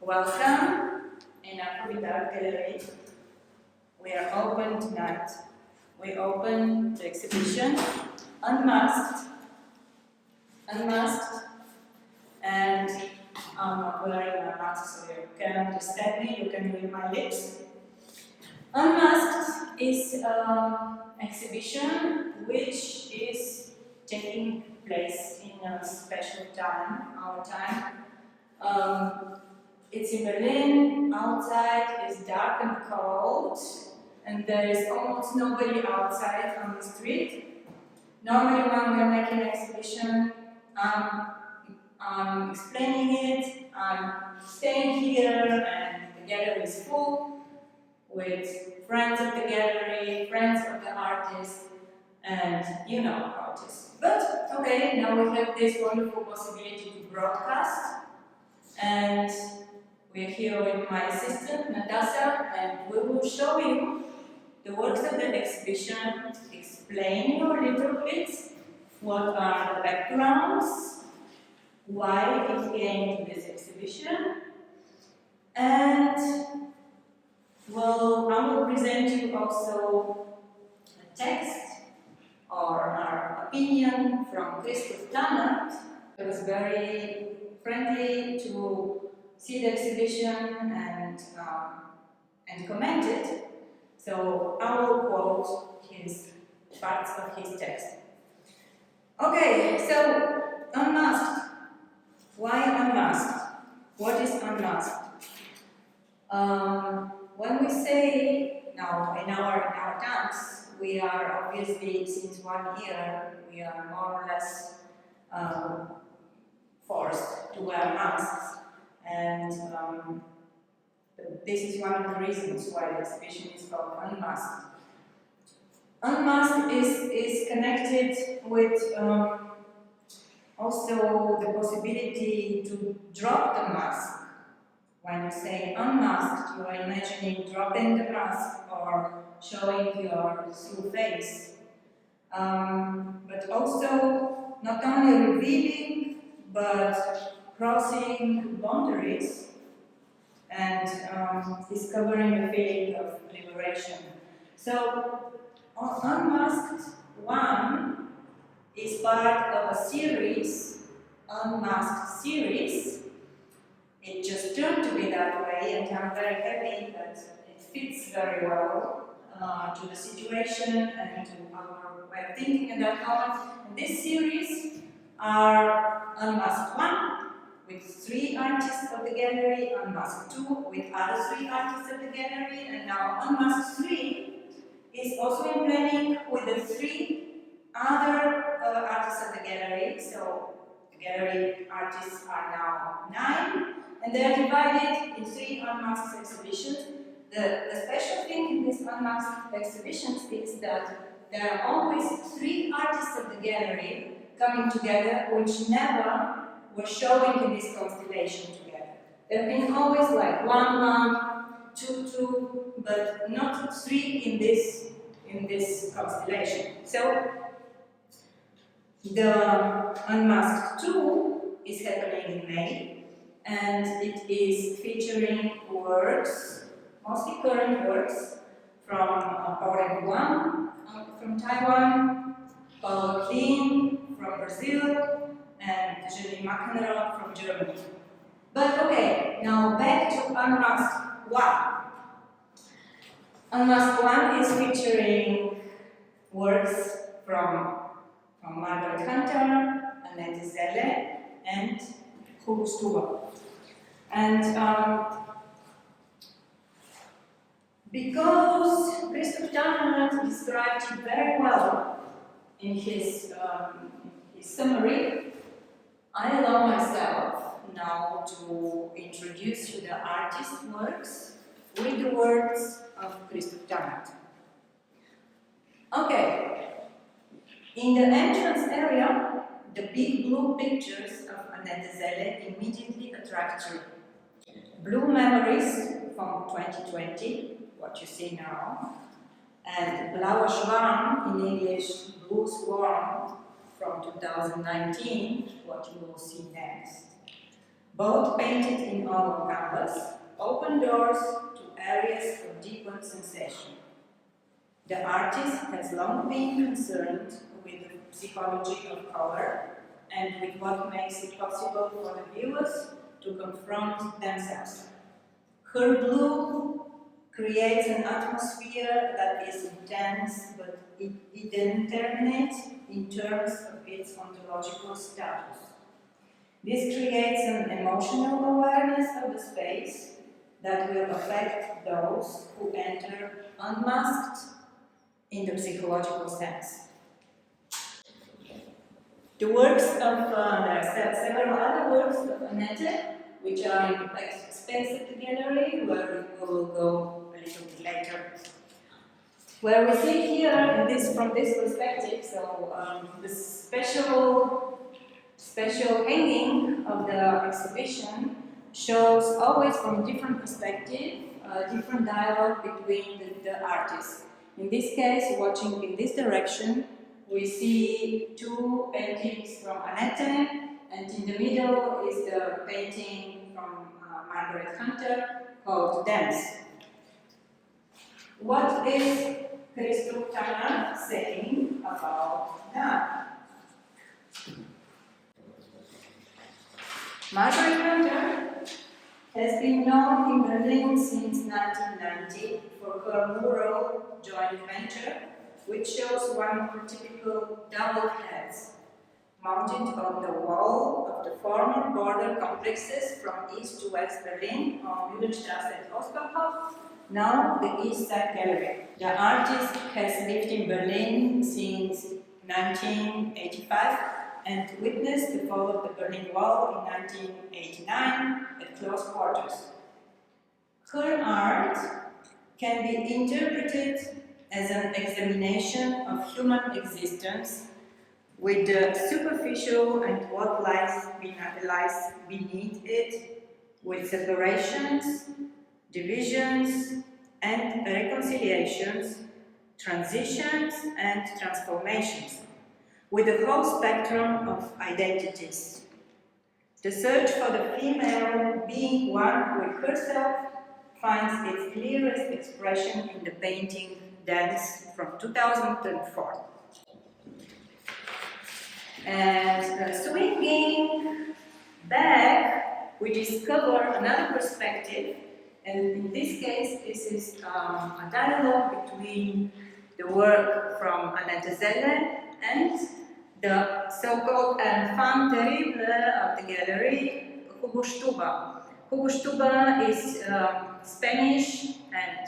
Welcome in aquabitArt Galerie. We are open tonight. We open the exhibition Unmasked. Unmasked. And I'm not wearing my mask, so you can understand me, you can read my lips. Unmasked is an exhibition which is taking place in a special time, our time. It's in Berlin, outside is dark and cold, and there is almost nobody outside on the street. Normally when we're making an exhibition, I'm explaining it, I'm staying here, and the gallery is full with friends of the gallery, friends of the artist, and you know how it is. But okay, now we have this wonderful possibility to broadcast, and we're here with my assistant, Natasha, and we will show you the works of the exhibition, explain you a little bit what are the backgrounds, why it came to this exhibition, and well, I will present you also a text or our opinion from Christoph Tannert. It was very friendly to see the exhibition and comment it. So I will quote his parts of his text. Okay, so unmasked. Why unmasked? What is unmasked? When we say now in our dance, we are obviously since 1 year we are more or less forced to wear masks. And this is one of the reasons why the exhibition is called Unmasked. Unmasked is connected with also the possibility to drop the mask. When you say unmasked, you are imagining dropping the mask or showing your true face. But also not only revealing, but crossing boundaries and discovering a feeling of liberation. So, Unmasked 1 is part of a series, Unmasked series. It just turned to be that way, and I'm very happy that it fits very well to the situation and to our way of thinking at that moment. And this series are Unmasked 1 with 3 artists of the gallery, Unmasked 2 with other 3 artists of the gallery, and now Unmasked 3 is also in planning with the 3 other artists of the gallery. So the gallery artists are now 9, and they are divided in 3 unmasked exhibitions. The special thing in these unmasked exhibitions is that there are always 3 artists of the gallery coming together, which never were showing in this constellation together. There have been always like 1, 2, but not 3 in this constellation. So the Unmasked 2 is happening in May, and it is featuring works, mostly current works, from Oren Guan from Taiwan, Paul Klein from Brazil, and Julie McEnroe from Germany. But okay, now back to Unmasked 1. Unmasked 1 is featuring works from Margaret Hunter, Annette Selle, and Hugo Stuber. And because Christoph Tannert described it very well in his summary, I allow myself now to introduce you the artist's works with the words of Christoph Tannert. Okay, in the entrance area, the big blue pictures of Annette Selle immediately attract you. Blue Memories from 2020, what you see now, and Blauer Schwarm, in English, Blue Swarm, from 2019, what you will see next. both painted in oil canvas, open doors to areas of deeper sensation. The artist has long been concerned with the psychology of color and with what makes it possible for the viewers to confront themselves. Her blue creates an atmosphere that is intense but indeterminate in terms of its ontological status. This creates an emotional awareness of the space that will affect those who enter unmasked in the psychological sense. The works of, there are several other works of Annette, which are in the space at the gallery, where we will go a little bit later. Where we see here, from this perspective, so the special hanging of the exhibition shows always from different perspective, different dialogue between the artists. In this case, watching in this direction, we see two paintings from Annette, and in the middle is the painting from Margaret Hunter called Dance. What is Christoph Tannert saying about that? Margaret Hunter has been known in Berlin since 1990 for her mural joint venture, which shows one of her typical double heads, mounted on the wall of the former border complexes from East to West Berlin on Unnenstrasse at Osterhof, now the East Side Gallery. The artist has lived in Berlin since 1985 and witnessed the fall of the Berlin Wall in 1989 at close quarters. Her art can be interpreted as an examination of human existence with the superficial and what lies beneath it, with separations, divisions, and reconciliations, transitions and transformations, with a whole spectrum of identities. The search for the female being one with herself finds its clearest expression in the painting Dance from 2004. And swinging back, we discover another perspective, and in this case, this is a dialogue between the work from Annette Selle and the so-called enfant terrible of the gallery, Hugo Stuber. Hugo Stuber is Spanish, and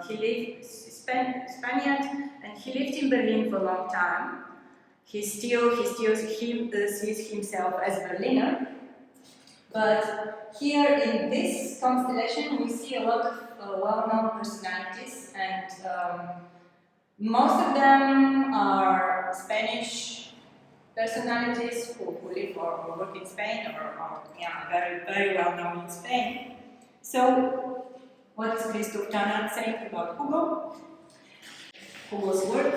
he lives Spaniard, and he lived in Berlin for a long time. He still sees himself as Berliner, but here in this constellation we see a lot of well-known personalities, and most of them are Spanish personalities who live or work in Spain, or very, very well known in Spain. So, what is Christoph Tannert saying about Hugo? Hugo's work.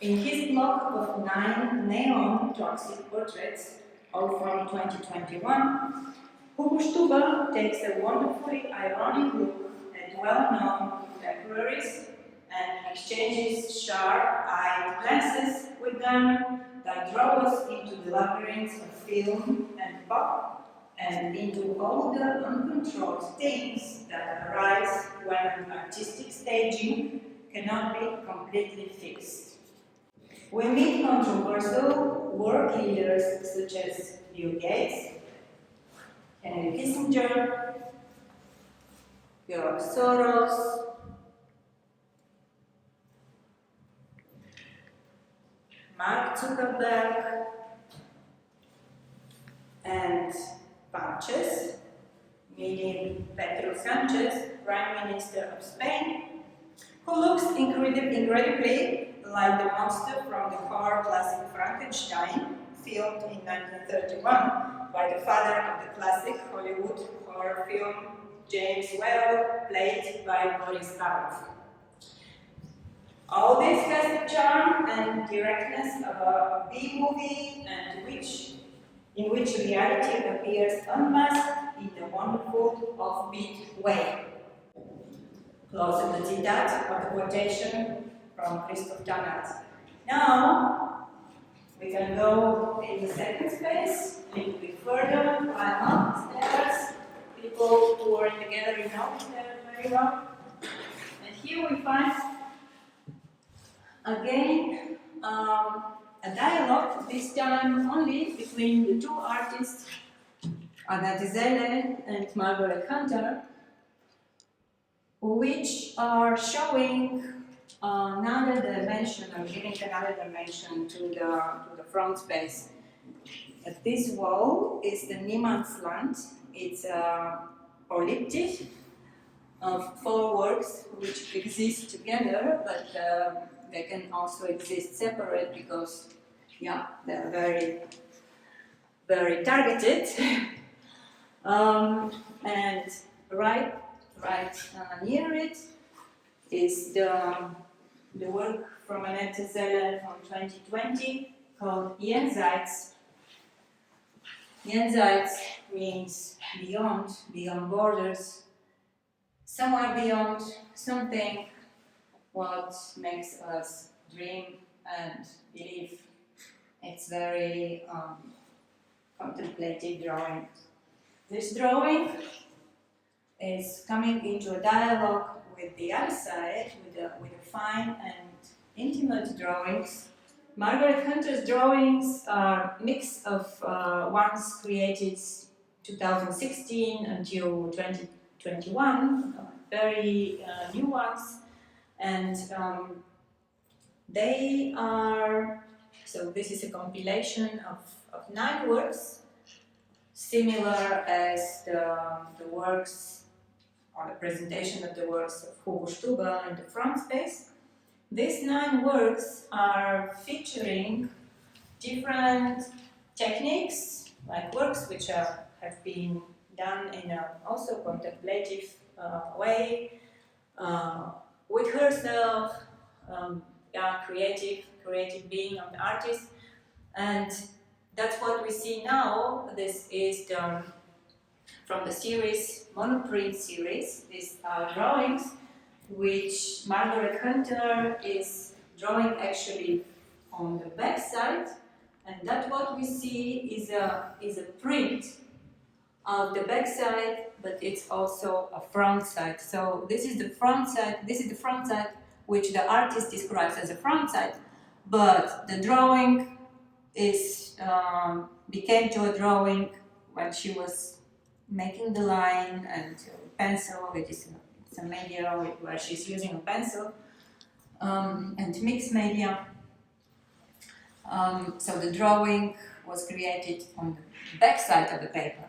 In his blog of 9 neon toxic portraits, all from 2021, Hugo Stuber takes a wonderfully ironic look at well-known contemporaries and exchanges sharp-eyed glances with them that draw us into the labyrinths of film and pop, and into all the uncontrolled things that arise when artistic staging cannot be completely fixed. We meet controversial work leaders such as Bill Gates, Henry Kissinger, George Soros, Mark Zuckerberg, and Sanchez, meaning Pedro Sanchez, Prime Minister of Spain, who looks incredibly like the monster from the horror classic Frankenstein, filmed in 1931 by the father of the classic Hollywood horror film, James Whale, played by Boris Karloff. All this has the charm and directness of a B-movie, and which in which reality appears unmasked in a wonderful offbeat way. Close the citat of the quotation from Christoph Tannert. Now, we can go in the second space, a little bit further, climb upstairs. People who are in the gallery know there very well. And here we find, again, a dialogue, this time only between the two artists, Annette Selle and Margaret Hunter, which are showing another dimension, or giving another dimension to the front space. This wall is the Niemandsland. It's polyptych of 4 works which exist together, but they can also exist separate because, yeah, they're very, very targeted. And right near it is the work from Annette Selle from 2020 called Jenseits. Jenseits means beyond borders, somewhere beyond, something what makes us dream and believe. It's very contemplative drawing. This drawing is coming into a dialogue with the other side, with the fine and intimate drawings. Margaret Hunter's drawings are a mix of ones created 2016 until 2021, very new ones, and they are, so this is a compilation of 9 works, similar as the works, or the presentation of the works of Hugo Stuber in the front space. These 9 works are featuring different techniques, like works which have been done in a also contemplative way, with herself, creative being of the artist, and that's what we see now. This is from the series, monoprint series. These are drawings which Margaret Hunter is drawing actually on the back side, and that what we see is a print of the back side, but it's also a front side. So this is the front side which the artist describes as a front side, but the drawing is became to a drawing when she was making the line, and pencil, it's a media where she's using a pencil, and mixed media. So the drawing was created on the back side of the paper.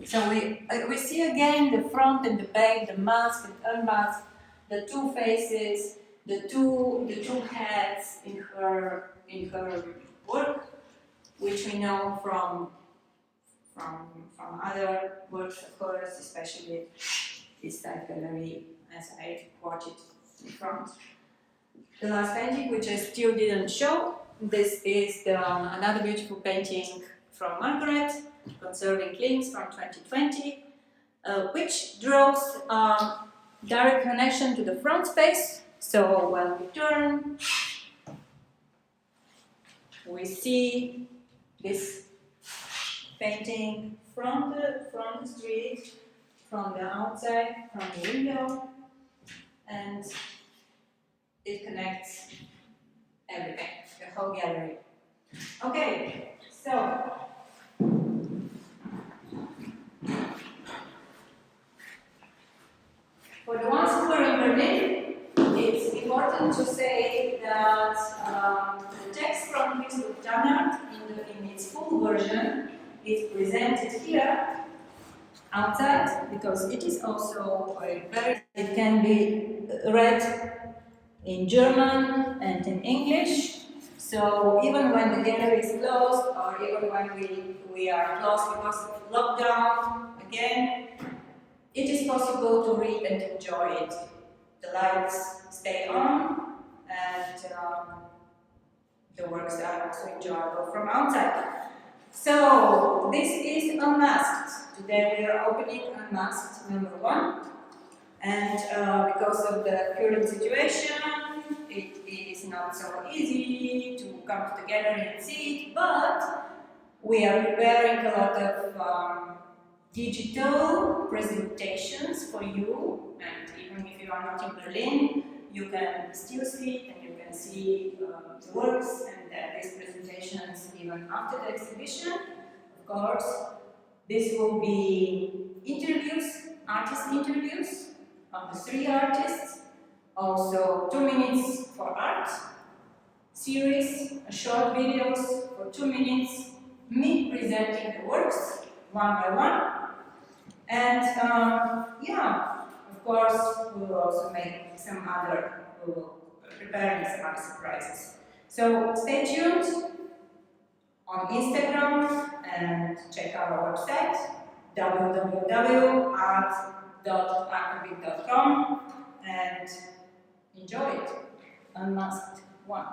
So we see again the front and the back, the masked and unmasked, the 2 faces, the two heads in her work, which we know from other works of hers, especially this side Galerie, as I quoted in front. The last painting, which I still didn't show, this is another beautiful painting from Margaret, Conserving Links from 2020, which draws direct connection to the front space. So when we turn, we see this painting from the street, from the outside, from the window, and it connects everything, the whole gallery. Okay, so for the ones who are in Berlin, it's important to say that the text from Christoph Tannert in its full version is presented here outside, because it is also it can be read in German and in English. So even when the gallery is closed, or even when we are closed because of lockdown again, it is possible to read and enjoy it. The lights stay on, and the works are also enjoyable from outside. So, this is Unmasked. Today we are opening Unmasked number 1. And because of the current situation, it is not so easy to come to the gallery and see it, but we are preparing a lot of digital presentations for you, and even if you are not in Berlin, you can still see it and you can see the works and these presentations even after the exhibition. Of course, this will be interviews, artist interviews of the 3 artists, also 2 minutes for art series, short videos for 2 minutes, me presenting the works one by one, and yeah, of course we will also make some other, we will preparing some other surprises. So stay tuned on Instagram and check our website www.art.aquabitart.com and enjoy it. Unmasked 1.